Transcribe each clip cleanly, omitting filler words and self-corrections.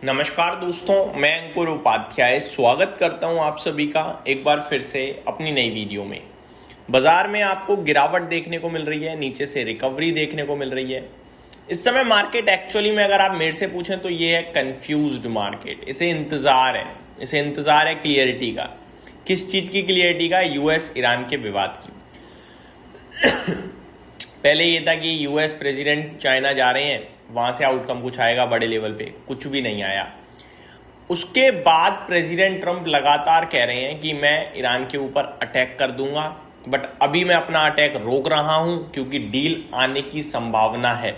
नमस्कार दोस्तों, मैं अंकुर उपाध्याय स्वागत करता हूं आप सभी का एक बार फिर से अपनी नई वीडियो में। बाजार में आपको गिरावट देखने को मिल रही है, नीचे से रिकवरी देखने को मिल रही है। इस समय मार्केट एक्चुअली में अगर आप मेरे से पूछें तो ये है कंफ्यूज्ड मार्केट। इसे इंतजार है क्लियरिटी का। किस चीज की क्लियरिटी का? यूएस ईरान के विवाद की। पहले ये था कि यूएस प्रेसिडेंट चाइना जा रहे हैं, वहां से आउटकम कुछ आएगा बड़े लेवल पे, कुछ भी नहीं आया। उसके बाद प्रेसिडेंट ट्रंप लगातार कह रहे हैं कि मैं ईरान के ऊपर अटैक कर दूंगा, बट अभी मैं अपना अटैक रोक रहा हूं क्योंकि डील आने की संभावना है।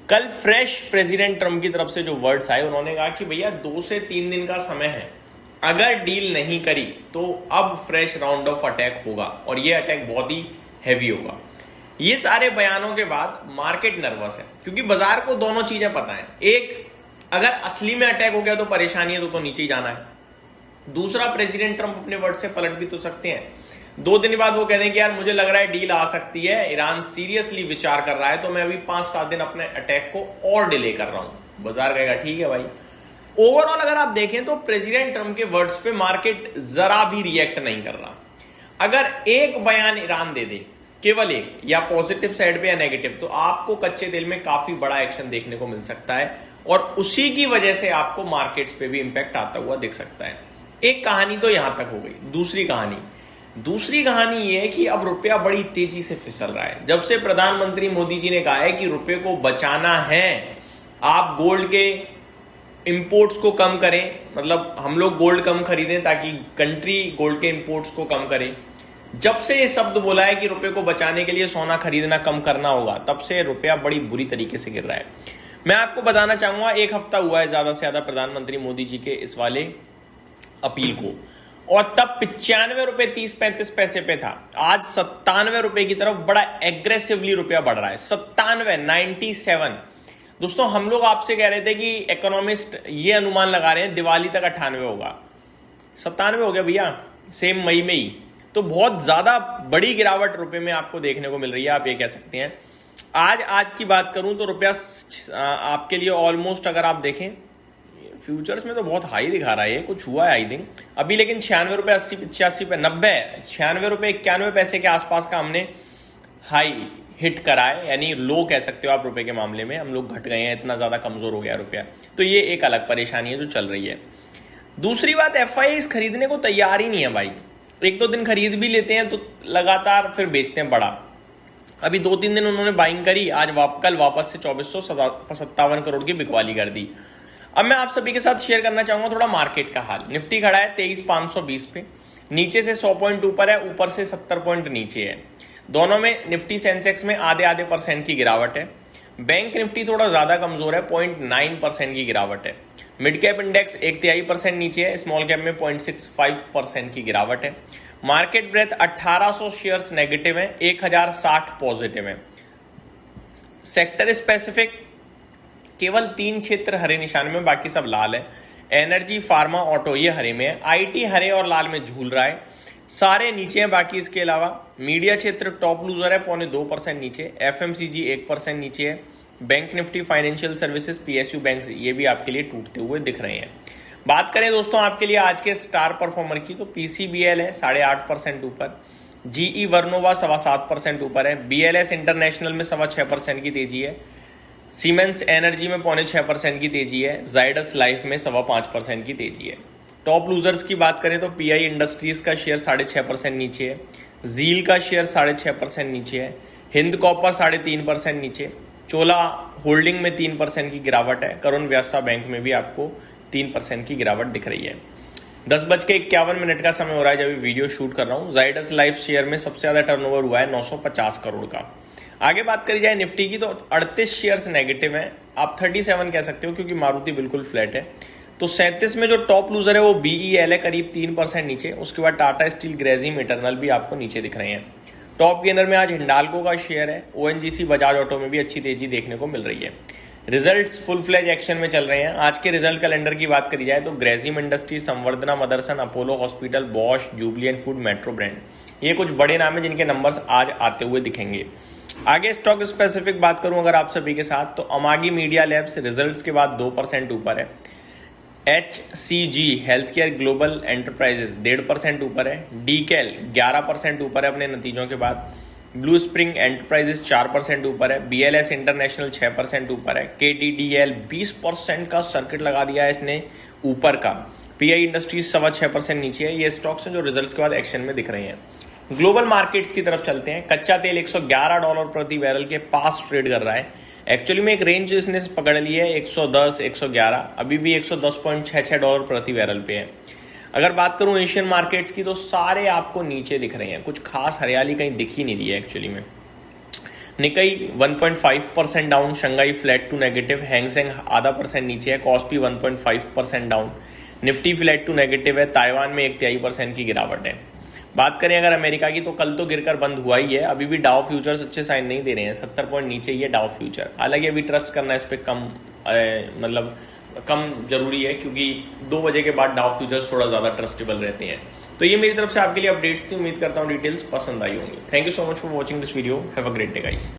कल फ्रेश प्रेसिडेंट ट्रंप की तरफ से जो वर्ड्स आए, उन्होंने कहा कि भैया 2 से 3 दिन का समय है, अगर डील नहीं करी तो अब फ्रेश राउंड ऑफ अटैक होगा और ये अटैक बहुत ही हैवी होगा। ये सारे बयानों के बाद मार्केट नर्वस है क्योंकि बाजार को दोनों चीजें पता है। एक, अगर असली में अटैक हो गया तो परेशानी है, तो नीचे ही जाना है। दूसरा, प्रेसिडेंट ट्रंप अपने वर्ड से पलट भी तो सकते हैं। 2 दिन बाद वो कहते हैं कि यार मुझे लग रहा है डील आ सकती है, ईरान सीरियसली विचार कर रहा है, तो मैं अभी 5-7 दिन अपने अटैक को और डिले कर रहा हूं। बाजार कहेगा ठीक है भाई। ओवरऑल अगर आप देखें तो प्रेसिडेंट ट्रंप के वर्ड्स पे मार्केट जरा भी रिएक्ट नहीं कर रहा। अगर एक बयान ईरान दे दे, केवल एक, या पॉजिटिव साइड पे या नेगेटिव, तो आपको कच्चे तेल में काफी बड़ा एक्शन देखने को मिल सकता है और उसी की वजह से आपको मार्केट्स पे भी इंपैक्ट आता हुआ दिख सकता है। एक कहानी तो यहां तक हो गई। दूसरी कहानी ये है कि अब रुपया बड़ी तेजी से फिसल रहा है। जब से प्रधानमंत्री मोदी जी ने कहा है कि रुपये को बचाना है, आप गोल्ड के इंपोर्ट्स को कम करें, मतलब हम लोग गोल्ड कम खरीदें ताकि कंट्री गोल्ड के इंपोर्ट्स को कम करे। जब से ये शब्द बोला है कि रुपए को बचाने के लिए सोना खरीदना कम करना होगा, तब से रुपया बड़ी बुरी तरीके से गिर रहा है। मैं आपको बताना चाहूंगा, 1 हफ्ता हुआ है ज्यादा से ज्यादा प्रधानमंत्री मोदी जी के इस वाले अपील को, और तब 95 रुपए 30-35 पैसे पे था। आज 97 रुपए की तरफ बड़ा एग्रेसिवली रुपया बढ़ रहा है। 97 दोस्तों, हम लोग आपसे कह रहे थे कि इकोनॉमिस्ट ये अनुमान लगा रहे हैं दिवाली तक 98 होगा, 97 हो गया भैया, सेम मई में ही। तो बहुत ज्यादा बड़ी गिरावट रुपए में आपको देखने को मिल रही है, आप ये कह सकते हैं। आज की बात करूं तो रुपया आपके लिए ऑलमोस्ट, अगर आप देखें फ्यूचर्स में तो बहुत हाई दिखा रहा है, कुछ हुआ है आई थिंक अभी, लेकिन 96 रुपए 80-85 पे 90 96 रुपए 91 पैसे के आसपास का हमने हाई हिट करा है, यानी लो कह सकते हो आप। रुपए के मामले में हम लोग घट गए हैं, इतना ज्यादा कमजोर हो गया रुपया। तो ये एक अलग परेशानी है जो चल रही है। दूसरी बात, FIIs खरीदने को तैयार ही नहीं है भाई। 1-2 दिन खरीद भी लेते हैं तो लगातार फिर बेचते हैं बड़ा। अभी 2-3 दिन उन्होंने बाइंग करी, आज कल वापस से 2457 करोड़ की बिकवाली कर दी। अब मैं आप सभी के साथ शेयर करना चाहूंगा थोड़ा मार्केट का हाल। निफ्टी खड़ा है 23,520 पे, नीचे से 100 पॉइंट ऊपर है, ऊपर से 70 पॉइंट नीचे है। दोनों में निफ्टी सेंसेक्स में आधे % की गिरावट है। बैंक निफ्टी थोड़ा ज्यादा कमजोर है, 0.9% की गिरावट है। मिड कैप इंडेक्स 1/3% नीचे है, स्मॉल कैप में 0.65% की गिरावट है। मार्केट ब्रेथ 1800 शेयर्स नेगेटिव है, 1060 पॉजिटिव है। सेक्टर स्पेसिफिक केवल 3 क्षेत्र हरे निशान में, बाकी सब लाल है। एनर्जी, फार्मा, ऑटो ये हरे में है। IT हरे और लाल में झूल रहा है, सारे नीचे हैं। बाकी इसके अलावा मीडिया क्षेत्र टॉप लूजर है, 0.2% नीचे। FMCG 1% नीचे है। Bank Nifty, financial services, PSU bank ये भी आपके लिए टूटते हुए दिख रहे हैं। बात करें दोस्तों आपके लिए आज के स्टार परफॉर्मर की, तो PCBL है 8.5% ऊपर, GE वर्नोवा 7.25% ऊपर है, BLS इंटरनेशनल में 6.25% की तेजी है, सीमेंस एनर्जी में 0.6% की तेजी है, जाइडस लाइफ में 5.25% की तेजी है। टॉप लूजर्स की बात करें तो PI इंडस्ट्रीज का शेयर 6.5% नीचे है, जील का शेयर 6.5% नीचे है, हिंद कॉपर 3.5% नीचे, चोला होल्डिंग में 3% की गिरावट है, करुण व्यासा बैंक में भी आपको 3% की गिरावट दिख रही है। 10:51 का समय हो रहा है जब वीडियो शूट कर रहा हूँ। जाइडस लाइफ शेयर में सबसे ज्यादा टर्नओवर हुआ है 950 करोड़ का। आगे बात करी जाए निफ्टी की तो 38 शेयर्स नेगेटिव हैं, आप 37 कह सकते हो क्योंकि मारुति बिल्कुल फ्लैट है। तो 37 में जो टॉप लूजर है वो BEL है, करीब 3% नीचे। उसके बाद टाटा स्टील, ग्रेजिम, इटरनल भी आपको नीचे दिख रहे हैं। टॉप गेनर में आज हिंडाल्को का शेयर है, ONGC, बजाज ऑटो में भी अच्छी तेजी देखने को मिल रही है। रिजल्ट्स फुल फ्लेज एक्शन में चल रहे हैं। आज के रिजल्ट कैलेंडर की बात करी जाए तो Grasim industry, Samvardhana Motherson, Apollo hospital, Bosch, Jubilant food, Metro brand, ये कुछ बड़े नाम है जिनके नंबर्स आज आते हुए दिखेंगे। आगे स्टॉक स्पेसिफिक बात करूं अगर आप सभी के साथ, तो अमागी मीडिया लैब्स रिजल्ट्स के बाद 2% ऊपर है। HCG health care global enterprises 1.5% ऊपर है। डीकेल 11% ऊपर है अपने नतीजों के बाद। ब्लू स्प्रिंग एंटरप्राइजेस 4% ऊपर है। BLS इंटरनेशनल 6% ऊपर है। KDDL 20% का सर्किट लगा दिया है इसने ऊपर का। PI इंडस्ट्रीज 6.25% नीचे है। ये स्टॉक्स हैं जो रिजल्ट्स के बाद एक्शन में दिख रहे हैं। ग्लोबल मार्केट्स की तरफ चलते हैं। कच्चा तेल $111 प्रति बैरल के पास ट्रेड कर रहा है। एक्चुअली में एक रेंज इसने पकड़ ली है 110 111, अभी भी $110.66 प्रति बैरल पे है। अगर बात करूं एशियन मार्केट्स की तो सारे आपको नीचे दिख रहे हैं, कुछ खास हरियाली कहीं दिख ही नहीं रही है एक्चुअली में। Nikkei 1.5% down, Shanghai flat to negative, Hang Seng % नीचे है, Kospi 1.5% down, Nifty flat to negative है, ताइवान में 1.3% की गिरावट है। बात करें अगर अमेरिका की तो कल तो गिरकर बंद हुआ ही है, अभी भी डाउ फ्यूचर्स अच्छे साइन नहीं दे रहे हैं, 70 पॉइंट नीचे ही है डाउ फ्यूचर। हालांकि अभी ट्रस्ट करना इस पर कम जरूरी है क्योंकि 2 बजे के बाद डाउ फ्यूचर्स थोड़ा ज़्यादा ट्रस्टेबल रहते हैं। तो ये मेरी तरफ से आपके लिए अपडेट्स थी, उम्मीद करता हूँ डिटेल्स पसंद आई होंगी। Thank you so much for watching this video, have a great day guys.